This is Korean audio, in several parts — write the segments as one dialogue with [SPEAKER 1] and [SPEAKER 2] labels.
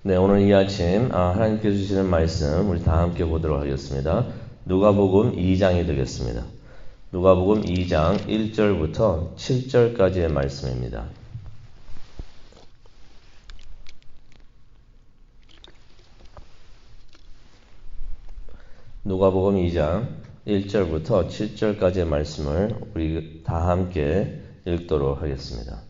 [SPEAKER 1] 네, 오늘 이 아침 하나님께서 주시는 말씀 우리 다 함께 보도록 하겠습니다. 누가복음 2장이 되겠습니다. 누가복음 2장 1절부터 7절까지의 말씀입니다. 누가복음 2장 1절부터 7절까지의 말씀을 우리 다 함께 읽도록 하겠습니다.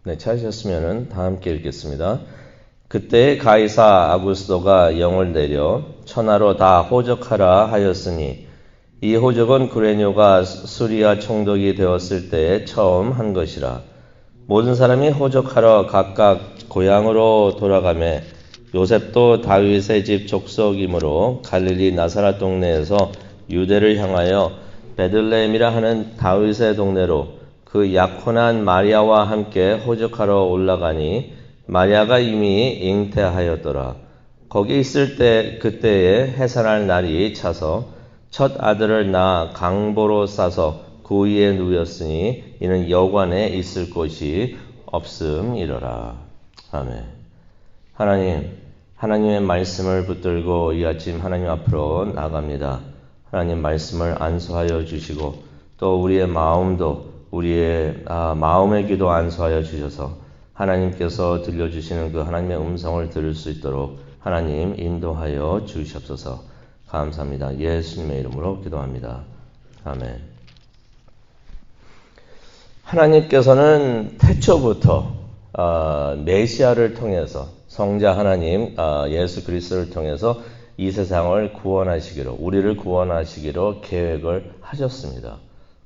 [SPEAKER 1] 네, 찾으셨으면 다 함께 읽겠습니다. 그때 가이사 아구스도가 영을 내려 천하로 다 호적하라 하였으니 이 호적은 구레뇨가 수리아 총독이 되었을 때에 처음 한 것이라. 모든 사람이 호적하러 각각 고향으로 돌아가매 요셉도 다윗의 집 족속이므로 갈릴리 나사렛 동네에서 유대를 향하여 베들레헴이라 하는 다윗의 동네로 그 약혼한 마리아와 함께 호적하러 올라가니 마리아가 이미 잉태하였더라. 거기 있을 때 그때에 해산할 날이 차서 첫 아들을 낳아 강보로 싸서 그 위에 누웠으니 이는 여관에 있을 곳이 없음이러라. 아멘. 하나님의 말씀을 붙들고 이 아침 하나님 앞으로 나갑니다. 하나님 말씀을 안수하여 주시고 또 우리의 마음도 우리의 마음의 기도 안수하여 주셔서 하나님께서 들려주시는 그 하나님의 음성을 들을 수 있도록 하나님 인도하여 주시옵소서. 감사합니다. 예수님의 이름으로 기도합니다. 아멘. 하나님께서는 태초부터 메시아를 통해서 성자 하나님 예수 그리스도를 통해서 이 세상을 구원하시기로, 우리를 구원하시기로 계획을 하셨습니다.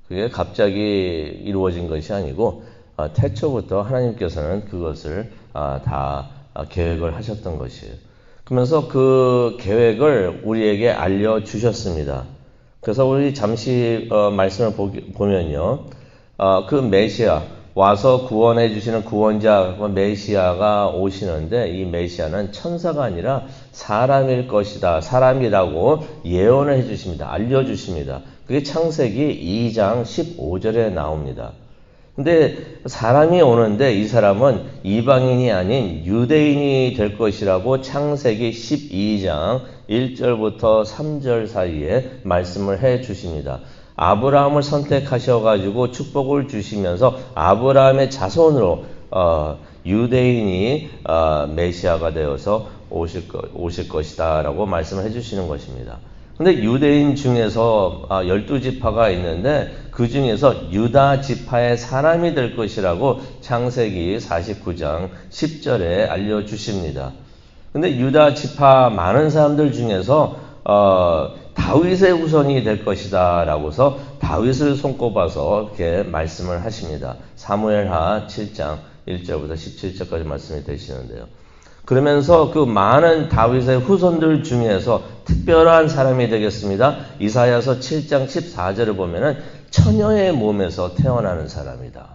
[SPEAKER 1] 그게 갑자기 이루어진 것이 아니고 태초부터 하나님께서는 그것을 다 계획을 하셨던 것이에요. 그러면서 그 계획을 우리에게 알려주셨습니다. 그래서 우리 잠시 말씀을 보면요. 그 메시아, 와서 구원해 주시는 구원자 메시아가 오시는데 이 메시아는 천사가 아니라 사람일 것이다. 사람이라고 예언을 해 주십니다. 알려주십니다. 그게 창세기 2장 15절에 나옵니다. 근데 사람이 오는데 이 사람은 이방인이 아닌 유대인이 될 것이라고 창세기 12장 1절부터 3절 사이에 말씀을 해 주십니다. 아브라함을 선택하셔가지고 축복을 주시면서 아브라함의 자손으로 유대인이 메시아가 되어서 오실 것이다 라고 말씀을 해주시는 것입니다. 근데 유대인 중에서 12지파가 있는데 그 중에서 유다 지파의 사람이 될 것이라고 창세기 49장 10절에 알려주십니다. 근데 유다 지파 많은 사람들 중에서 다윗의 후손이 될 것이다 라고서 다윗을 손꼽아서 이렇게 말씀을 하십니다. 사무엘하 7장 1절부터 17절까지 말씀이 되시는데요. 그러면서 그 많은 다윗의 후손들 중에서 특별한 사람이 되겠습니다. 이사야서 7장 14절을 보면은 처녀의 몸에서 태어나는 사람이다.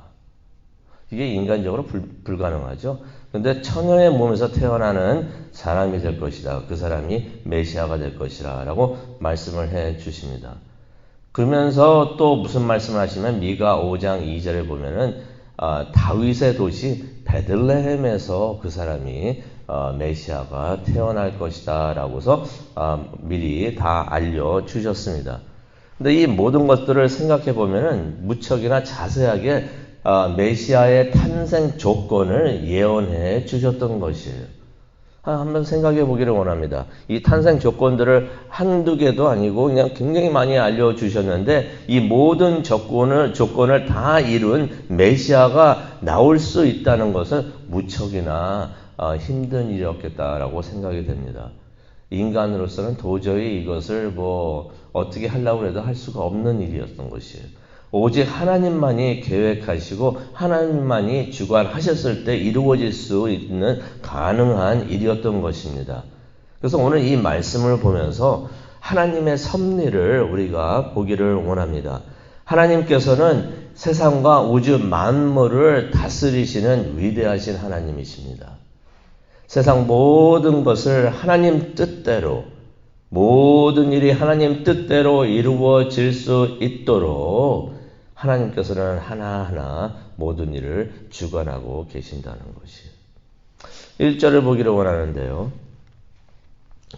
[SPEAKER 1] 이게 인간적으로 불가능하죠. 그런데 처녀의 몸에서 태어나는 사람이 될 것이다. 그 사람이 메시아가 될 것이라 라고 말씀을 해 주십니다. 그러면서 또 무슨 말씀을 하시면 미가 5장 2절에 보면은 다윗의 도시 베들레헴에서 그 사람이 메시아가 태어날 것이다 라고서 미리 다 알려주셨습니다. 근데 이 모든 것들을 생각해 보면은 무척이나 자세하게 메시아의 탄생 조건을 예언해 주셨던 것이에요. 한번 생각해 보기를 원합니다. 이 탄생 조건들을 한두 개도 아니고 그냥 굉장히 많이 알려주셨는데 이 모든 조건을 다 이룬 메시아가 나올 수 있다는 것은 무척이나 힘든 일이었겠다라고 생각이 됩니다. 인간으로서는 도저히 이것을 어떻게 하려고 해도 할 수가 없는 일이었던 것이에요. 오직 하나님만이 계획하시고 하나님만이 주관하셨을 때 이루어질 수 있는 가능한 일이었던 것입니다. 그래서 오늘 이 말씀을 보면서 하나님의 섭리를 우리가 보기를 원합니다. 하나님께서는 세상과 우주 만물을 다스리시는 위대하신 하나님이십니다. 세상 모든 것을 하나님 뜻대로, 모든 일이 하나님 뜻대로 이루어질 수 있도록 하나님께서는 하나하나 모든 일을 주관하고 계신다는 것이에요. 1절을 보기를 원하는데요.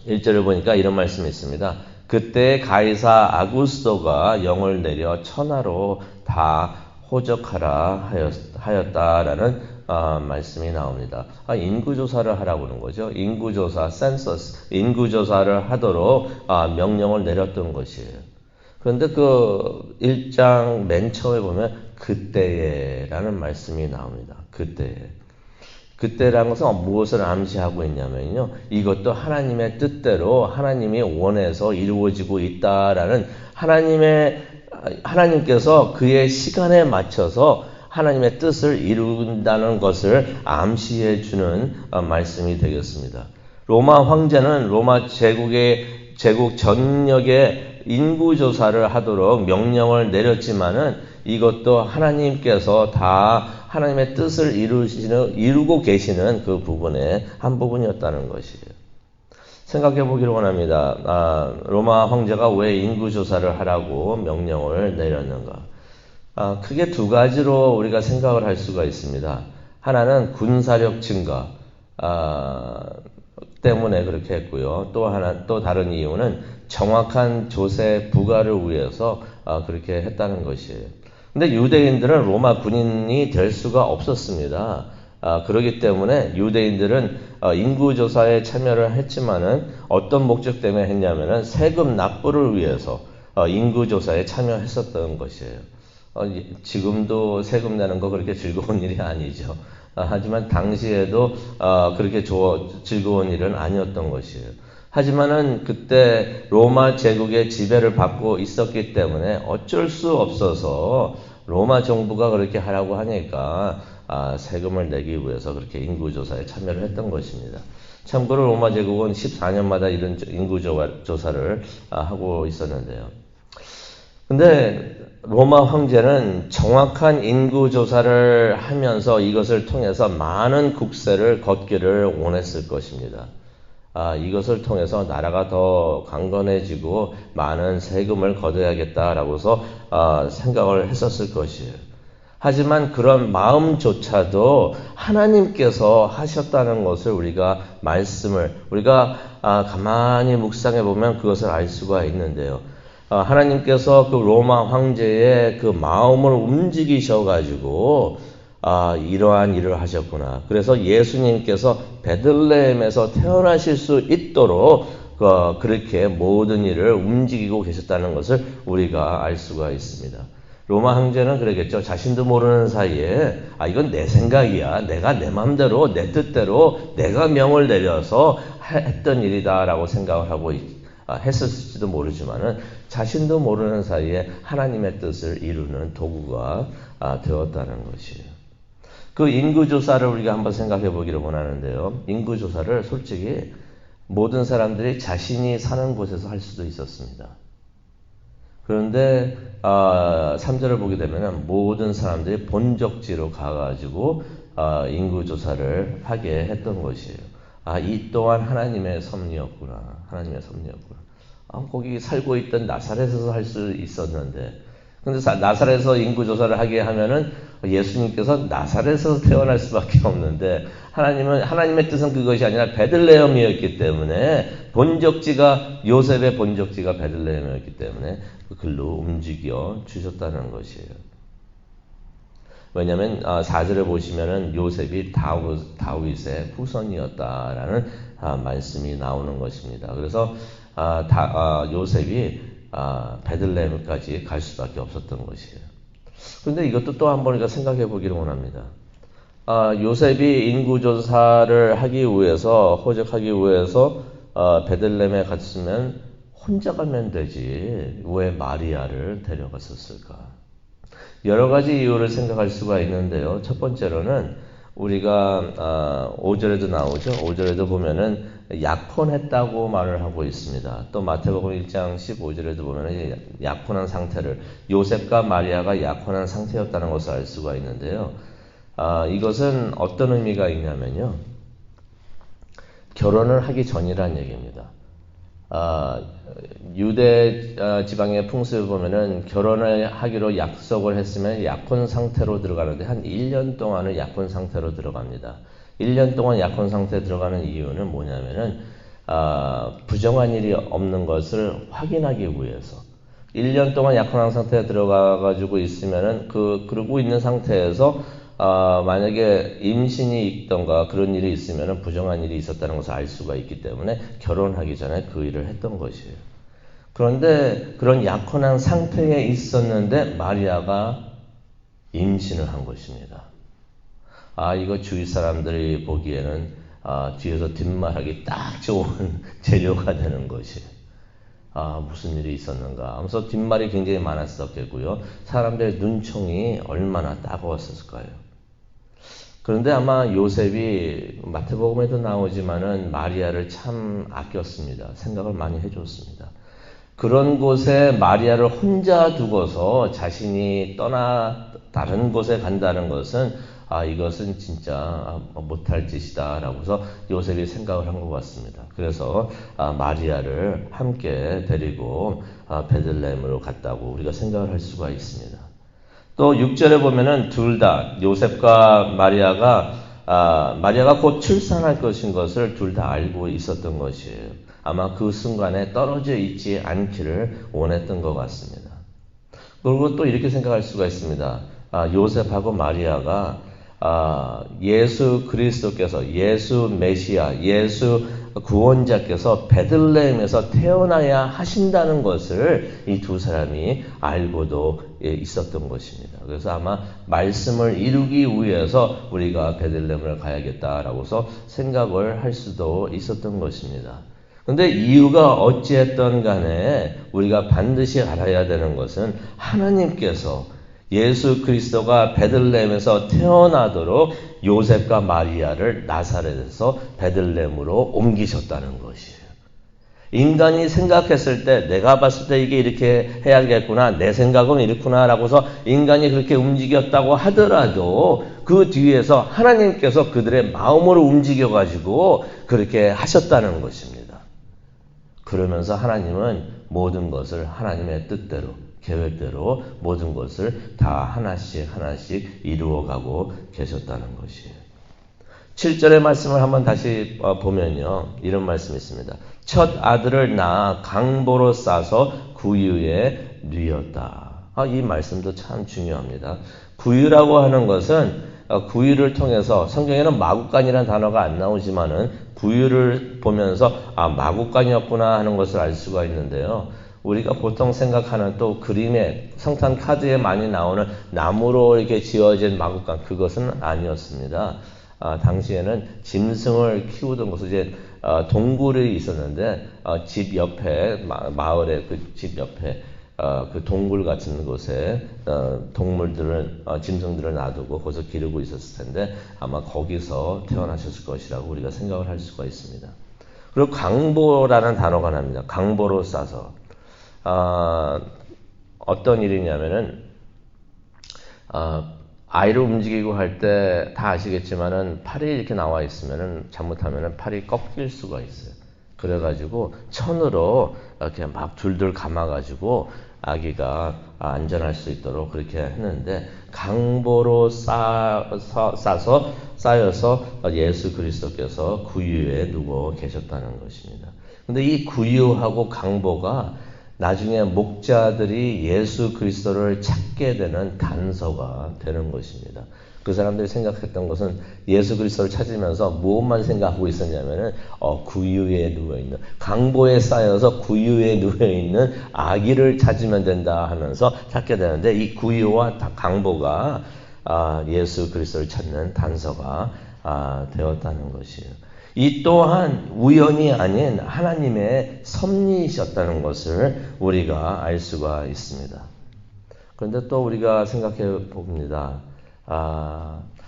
[SPEAKER 1] 1절을 보니까 이런 말씀이 있습니다. 그때 가이사 아구스도가 영을 내려 천하로 다 호적하라 하였다라는 말씀이 나옵니다. 인구조사를 하라고 하는 거죠. 인구조사, 센서스, 인구조사를 하도록 명령을 내렸던 것이에요. 그런데 그 1장 맨 처음에 보면 그때에라는 말씀이 나옵니다. 그때에. 그때라는 것은 무엇을 암시하고 있냐면요. 이것도 하나님의 뜻대로 하나님이 원해서 이루어지고 있다라는 하나님께서 그의 시간에 맞춰서 하나님의 뜻을 이룬다는 것을 암시해 주는 말씀이 되겠습니다. 로마 황제는 로마 제국 전역에 인구조사를 하도록 명령을 내렸지만은 이것도 하나님께서 다 하나님의 뜻을 이루고 계시는 그 부분의 한 부분이었다는 것이에요. 생각해 보기를 원합니다. 로마 황제가 왜 인구조사를 하라고 명령을 내렸는가? 크게 두 가지로 우리가 생각을 할 수가 있습니다. 하나는 군사력 증가 때문에 그렇게 했고요. 또 다른 이유는 정확한 조세 부과를 위해서 그렇게 했다는 것이에요. 근데 유대인들은 로마 군인이 될 수가 없었습니다. 그렇기 때문에 유대인들은 인구조사에 참여를 했지만은 어떤 목적 때문에 했냐면은 세금 납부를 위해서 인구조사에 참여했었던 것이에요. 지금도 세금 내는 거 그렇게 즐거운 일이 아니죠. 하지만 당시에도 그렇게 즐거운 일은 아니었던 것이에요. 하지만은 그때 로마 제국의 지배를 받고 있었기 때문에 어쩔 수 없어서 로마 정부가 그렇게 하라고 하니까 세금을 내기 위해서 그렇게 인구조사에 참여를 했던 것입니다. 참고로 로마 제국은 14년마다 이런 인구조사를 하고 있었는데요. 근데 로마 황제는 정확한 인구조사를 하면서 이것을 통해서 많은 국세를 걷기를 원했을 것입니다. 이것을 통해서 나라가 더 강건해지고 많은 세금을 걷어야겠다라고서 생각을 했었을 것이에요. 하지만 그런 마음조차도 하나님께서 하셨다는 것을 우리가 가만히 묵상해 보면 그것을 알 수가 있는데요. 하나님께서 그 로마 황제의 그 마음을 움직이셔가지고 이러한 일을 하셨구나. 그래서 예수님께서 베들레헴에서 태어나실 수 있도록 그렇게 모든 일을 움직이고 계셨다는 것을 우리가 알 수가 있습니다. 로마 황제는 그러겠죠. 자신도 모르는 사이에 이건 내 생각이야. 내가 내 마음대로 내 뜻대로 내가 명을 내려서 했던 일이다라고 생각을 하고 했었을지도 모르지만은 자신도 모르는 사이에 하나님의 뜻을 이루는 도구가 되었다는 것이에요. 그 인구조사를 우리가 한번 생각해 보기를 원하는데요. 인구조사를 솔직히 모든 사람들이 자신이 사는 곳에서 할 수도 있었습니다. 그런데 3절을 보게 되면 모든 사람들이 본적지로 가가지고 인구조사를 하게 했던 것이에요. 이 또한 하나님의 섭리였구나. 하나님의 섭리였구나. 거기 살고 있던 나사렛에서 할 수 있었는데, 근데 나사렛에서 인구조사를 하게 하면은 예수님께서 나사렛에서 태어날 수밖에 없는데, 하나님의 뜻은 그것이 아니라 베들레헴이었기 때문에, 요셉의 본적지가 베들레헴이었기 때문에, 그 글로 움직여 주셨다는 것이에요. 왜냐하면 4절에 보시면은 요셉이 다윗의 후손이었다라는 말씀이 나오는 것입니다. 그래서 요셉이 베들레헴까지 갈 수밖에 없었던 것이에요. 그런데 이것도 또 한 번 우리가 생각해 보기를 원합니다. 요셉이 인구조사를 하기 위해서, 호적하기 위해서 베들레헴에 갔으면 혼자 가면 되지 왜 마리아를 데려갔었을까? 여러 가지 이유를 생각할 수가 있는데요. 첫 번째로는 우리가 5절에도 나오죠. 5절에도 보면은 약혼했다고 말을 하고 있습니다. 또 마태복음 1장 15절에도 보면은 약혼한 상태를, 요셉과 마리아가 약혼한 상태였다는 것을 알 수가 있는데요. 이것은 어떤 의미가 있냐면요. 결혼을 하기 전이란 얘기입니다. 아, 유대 지방의 풍습을 보면은 결혼을 하기로 약속을 했으면 약혼 상태로 들어가는데 한 1년 동안은 약혼 상태로 들어갑니다. 1년 동안 약혼 상태에 들어가는 이유는 뭐냐면은 부정한 일이 없는 것을 확인하기 위해서 1년 동안 약혼 상태에 들어가 가지고 있으면은 그러고 있는 상태에서 만약에 임신이 있던가 그런 일이 있으면은 부정한 일이 있었다는 것을 알 수가 있기 때문에 결혼하기 전에 그 일을 했던 것이에요. 그런데 그런 약혼한 상태에 있었는데 마리아가 임신을 한 것입니다. 이거 주위 사람들이 보기에는 뒤에서 뒷말하기 딱 좋은 재료가 되는 것이에요. 무슨 일이 있었는가 하면서 뒷말이 굉장히 많았었겠고요. 사람들의 눈총이 얼마나 따가웠을까요? 그런데 아마 요셉이 마태복음에도 나오지만은 마리아를 참 아꼈습니다. 생각을 많이 해줬습니다. 그런 곳에 마리아를 혼자 두고서 자신이 떠나 다른 곳에 간다는 것은 이것은 진짜 못할 짓이다 라고서 요셉이 생각을 한 것 같습니다. 그래서 마리아를 함께 데리고 베들레헴으로 갔다고 우리가 생각을 할 수가 있습니다. 또 6절에 보면은 둘 다 요셉과 마리아가 곧 출산할 것인 것을 둘 다 알고 있었던 것이에요. 아마 그 순간에 떨어져 있지 않기를 원했던 것 같습니다. 그리고 또 이렇게 생각할 수가 있습니다. 요셉하고 마리아가 예수 그리스도께서 예수 메시아 예수 구원자께서 베들레헴에서 태어나야 하신다는 것을 이 두 사람이 알고도 있었던 것입니다. 그래서 아마 말씀을 이루기 위해서 우리가 베들레헴을 가야겠다라고서 생각을 할 수도 있었던 것입니다. 그런데 이유가 어찌했던 간에 우리가 반드시 알아야 되는 것은 하나님께서 예수 그리스도가 베들레헴에서 태어나도록 요셉과 마리아를 나사렛에서 베들레헴으로 옮기셨다는 것이에요. 인간이 생각했을 때 내가 봤을 때 이게 이렇게 해야겠구나 내 생각은 이렇구나 라고서 인간이 그렇게 움직였다고 하더라도 그 뒤에서 하나님께서 그들의 마음으로 움직여 가지고 그렇게 하셨다는 것입니다. 그러면서 하나님은 모든 것을 하나님의 뜻대로 계획대로 모든 것을 다 하나씩 이루어가고 계셨다는 것이에요. 7절의 말씀을 한번 다시 보면요. 이런 말씀이 있습니다. 첫 아들을 낳아 강보로 싸서 구유에 뉘었다. 이 말씀도 참 중요합니다. 구유라고 하는 것은 구유를 통해서 성경에는 마구간이라는 단어가 안 나오지만은 구유를 보면서 마구간이었구나 하는 것을 알 수가 있는데요. 우리가 보통 생각하는 또 그림에 성탄 카드에 많이 나오는 나무로 이렇게 지어진 마구간 그것은 아니었습니다. 당시에는 짐승을 키우던 곳에 이제 동굴이 있었는데 집 옆에 마을의 그 집 옆에 그 동굴 같은 곳에 동물들을 짐승들을 놔두고 거기서 기르고 있었을 텐데 아마 거기서 태어나셨을 것이라고 우리가 생각을 할 수가 있습니다. 그리고 강보라는 단어가 납니다. 강보로 싸서 어떤 일이냐면은 아이를 움직이고 할 때 다 아시겠지만은 팔이 이렇게 나와 있으면은 잘못하면은 팔이 꺾일 수가 있어요. 그래가지고 천으로 이렇게 막 둘둘 감아가지고 아기가 안전할 수 있도록 그렇게 했는데 강보로 쌓여서 예수 그리스도께서 구유에 누워 계셨다는 것입니다. 근데 이 구유하고 강보가 나중에 목자들이 예수 그리스도를 찾게 되는 단서가 되는 것입니다. 그 사람들이 생각했던 것은 예수 그리스도를 찾으면서 무엇만 생각하고 있었냐면은 구유에 누워있는 강보에 쌓여서 구유에 누워있는 아기를 찾으면 된다 하면서 찾게 되는데 이 구유와 강보가 예수 그리스도를 찾는 단서가 되었다는 것이에요. 이 또한 우연이 아닌 하나님의 섭리이셨다는 것을 우리가 알 수가 있습니다. 그런데 또 우리가 생각해 봅니다.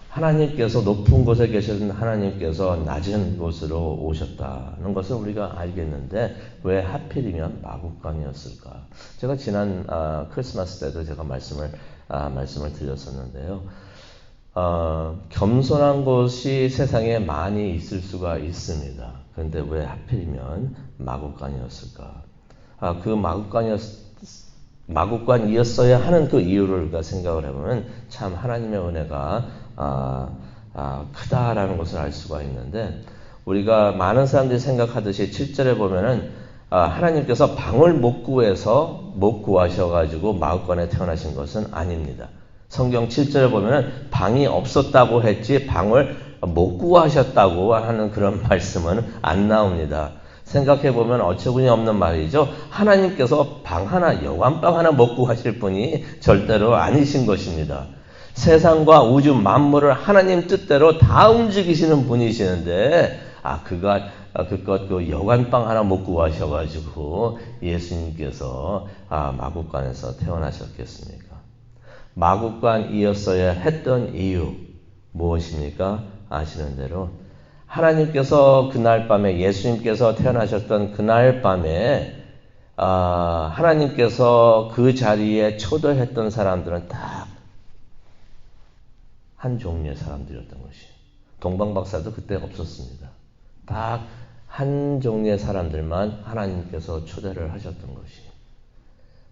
[SPEAKER 1] 하나님께서 높은 곳에 계신 하나님께서 낮은 곳으로 오셨다는 것을 우리가 알겠는데 왜 하필이면 마구간이었을까? 제가 지난 크리스마스 때도 제가 말씀을 드렸었는데요. 겸손한 곳이 세상에 많이 있을 수가 있습니다. 그런데 왜 하필이면 마구간이었을까? 그 마구간이었어야 하는 그 이유를 우리가 생각을 해보면 참 하나님의 은혜가 크다라는 것을 알 수가 있는데, 우리가 많은 사람들이 생각하듯이 7절에 보면은 하나님께서 방을 못 구하셔가지고 마구간에 태어나신 것은 아닙니다. 성경 7절에 보면은 방이 없었다고 했지 방을 못 구하셨다고 하는 그런 말씀은 안 나옵니다. 생각해보면 어처구니 없는 말이죠. 하나님께서 방 하나, 여관방 하나 못 구하실 분이 절대로 아니신 것입니다. 세상과 우주 만물을 하나님 뜻대로 다 움직이시는 분이시는데, 그 여관방 하나 못 구하셔가지고 예수님께서 마구간에서 태어나셨겠습니까? 마구간이었어야 했던 이유 무엇입니까? 아시는 대로 하나님께서 그날 밤에, 예수님께서 태어나셨던 그날 밤에 하나님께서 그 자리에 초대했던 사람들은 딱 한 종류의 사람들이었던 것이에요. 동방박사도 그때 없었습니다. 딱 한 종류의 사람들만 하나님께서 초대를 하셨던 것이에요.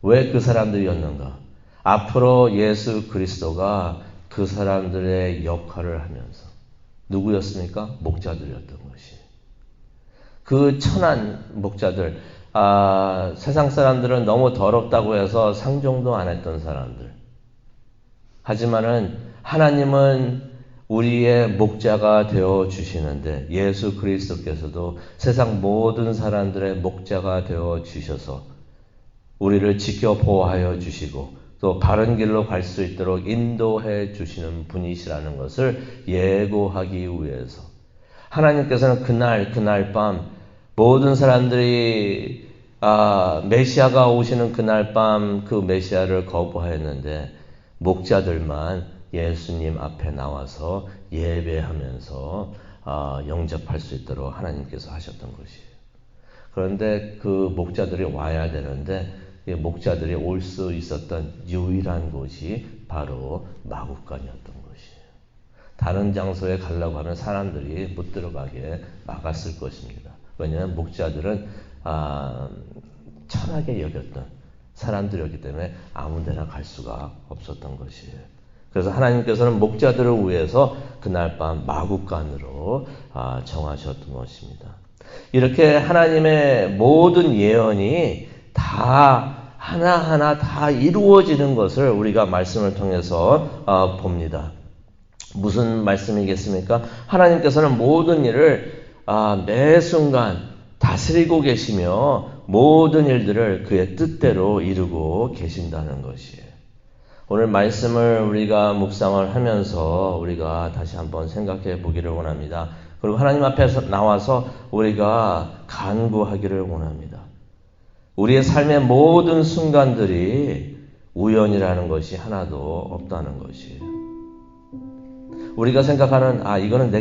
[SPEAKER 1] 왜 그 사람들이었는가? 앞으로 예수 그리스도가 그 사람들의 역할을 하면서, 누구였습니까? 목자들이었던 것이에요. 그 천한 목자들, 세상 사람들은 너무 더럽다고 해서 상종도 안 했던 사람들. 하지만은 하나님은 우리의 목자가 되어 주시는데, 예수 그리스도께서도 세상 모든 사람들의 목자가 되어 주셔서 우리를 지켜 보호하여 주시고 또 바른 길로 갈 수 있도록 인도해 주시는 분이시라는 것을 예고하기 위해서 하나님께서는 그날 밤 모든 사람들이 메시아가 오시는 그날 밤 그 메시아를 거부하였는데, 목자들만 예수님 앞에 나와서 예배하면서 영접할 수 있도록 하나님께서 하셨던 것이에요. 그런데 그 목자들이 와야 되는데, 목자들이 올 수 있었던 유일한 곳이 바로 마구간이었던 것이에요. 다른 장소에 가려고 하면 사람들이 못 들어가게 막았을 것입니다. 왜냐하면 목자들은 천하게 여겼던 사람들이었기 때문에 아무 데나 갈 수가 없었던 것이에요. 그래서 하나님께서는 목자들을 위해서 그날 밤 마구간으로 정하셨던 것입니다. 이렇게 하나님의 모든 예언이 다 하나하나 다 이루어지는 것을 우리가 말씀을 통해서 봅니다. 무슨 말씀이겠습니까? 하나님께서는 모든 일을 매 순간 다스리고 계시며 모든 일들을 그의 뜻대로 이루고 계신다는 것이에요. 오늘 말씀을 우리가 묵상을 하면서 우리가 다시 한번 생각해 보기를 원합니다. 그리고 하나님 앞에서 나와서 우리가 간구하기를 원합니다. 우리의 삶의 모든 순간들이 우연이라는 것이 하나도 없다는 것이에요. 우리가 생각하는 이거는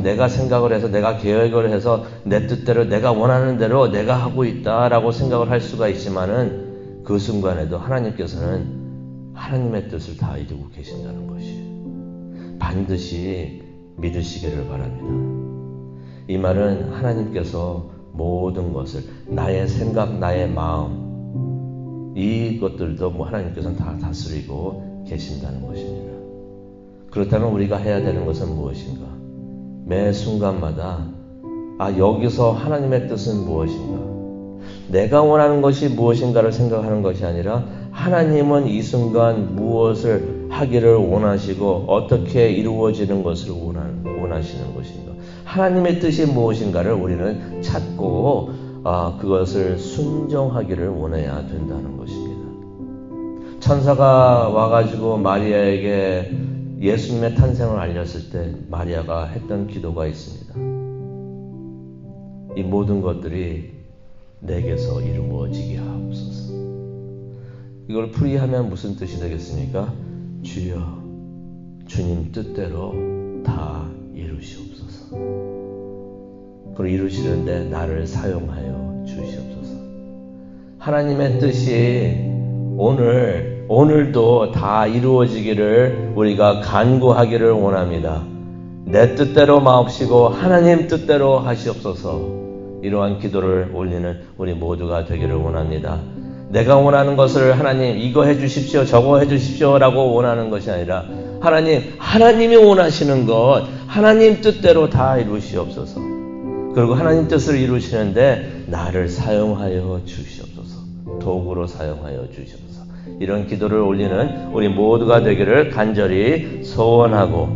[SPEAKER 1] 내가 생각을 해서 내가 계획을 해서 내 뜻대로 내가 원하는 대로 내가 하고 있다라고 생각을 할 수가 있지만은 그 순간에도 하나님께서는 하나님의 뜻을 다 이루고 계신다는 것이에요. 반드시 믿으시기를 바랍니다. 이 말은 하나님께서 모든 것을, 나의 생각, 나의 마음, 이것들도 하나님께서는 다 다스리고 계신다는 것입니다. 그렇다면 우리가 해야 되는 것은 무엇인가? 매 순간마다 여기서 하나님의 뜻은 무엇인가? 내가 원하는 것이 무엇인가를 생각하는 것이 아니라 하나님은 이 순간 무엇을 하기를 원하시고 어떻게 이루어지는 것을 원하시는 것인가? 하나님의 뜻이 무엇인가를 우리는 찾고 그것을 순종하기를 원해야 된다는 것입니다. 천사가 와가지고 마리아에게 예수님의 탄생을 알렸을 때 마리아가 했던 기도가 있습니다. 이 모든 것들이 내게서 이루어지게 하옵소서. 이걸 풀이하면 무슨 뜻이 되겠습니까? 주여, 주님 뜻대로 다 이루시옵소서. 그리고 이루시는데 나를 사용하여 주시옵소서. 하나님의 뜻이 오늘 오늘도 다 이루어지기를 우리가 간구하기를 원합니다. 내 뜻대로 마옵시고 하나님 뜻대로 하시옵소서. 이러한 기도를 올리는 우리 모두가 되기를 원합니다. 내가 원하는 것을 하나님 이거 해주십시오 저거 해주십시오 라고 원하는 것이 아니라 하나님이 원하시는 것 하나님 뜻대로 다 이루시옵소서. 그리고 하나님 뜻을 이루시는데 나를 사용하여 주시옵소서. 도구로 사용하여 주시옵소서. 이런 기도를 올리는 우리 모두가 되기를 간절히 소원하고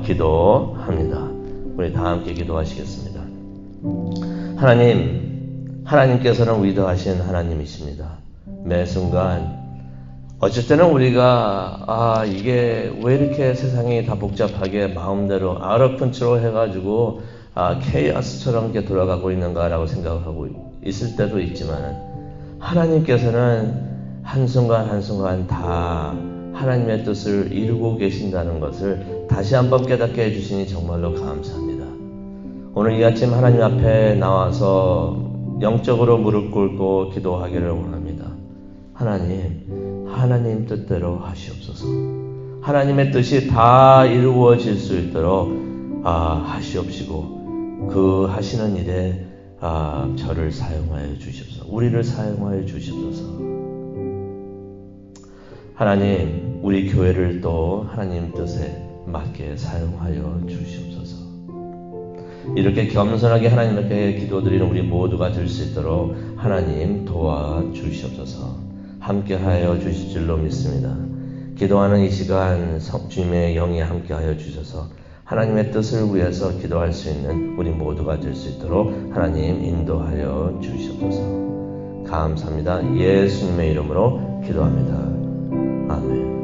[SPEAKER 1] 기도합니다. 우리 다 함께 기도하시겠습니다. 하나님께서는 위대하신 하나님이십니다. 매 순간 어쩔 때는 우리가 이게 왜 이렇게 세상이 다 복잡하게 마음대로 out of control 해가지고 케이오스처럼 이렇게 돌아가고 있는가라고 생각을 하고 있을 때도 있지만 하나님께서는 한순간 한순간 다 하나님의 뜻을 이루고 계신다는 것을 다시 한번 깨닫게 해주시니 정말로 감사합니다. 오늘 이 아침 하나님 앞에 나와서 영적으로 무릎 꿇고 기도하기를 원합니다. 하나님 뜻대로 하시옵소서. 하나님의 뜻이 다 이루어질 수 있도록 하시옵시고 그 하시는 일에 저를 사용하여 주시옵소서. 우리를 사용하여 주시옵소서. 하나님, 우리 교회를 또 하나님 뜻에 맞게 사용하여 주시옵소서. 이렇게 겸손하게 하나님 앞에 기도드리는 우리 모두가 될 수 있도록 하나님 도와주시옵소서. 함께하여 주실 줄로 믿습니다. 기도하는 이 시간 주님의 영이 함께하여 주셔서 하나님의 뜻을 위해서 기도할 수 있는 우리 모두가 될 수 있도록 하나님 인도하여 주시옵소서. 감사합니다. 예수님의 이름으로 기도합니다. 아멘.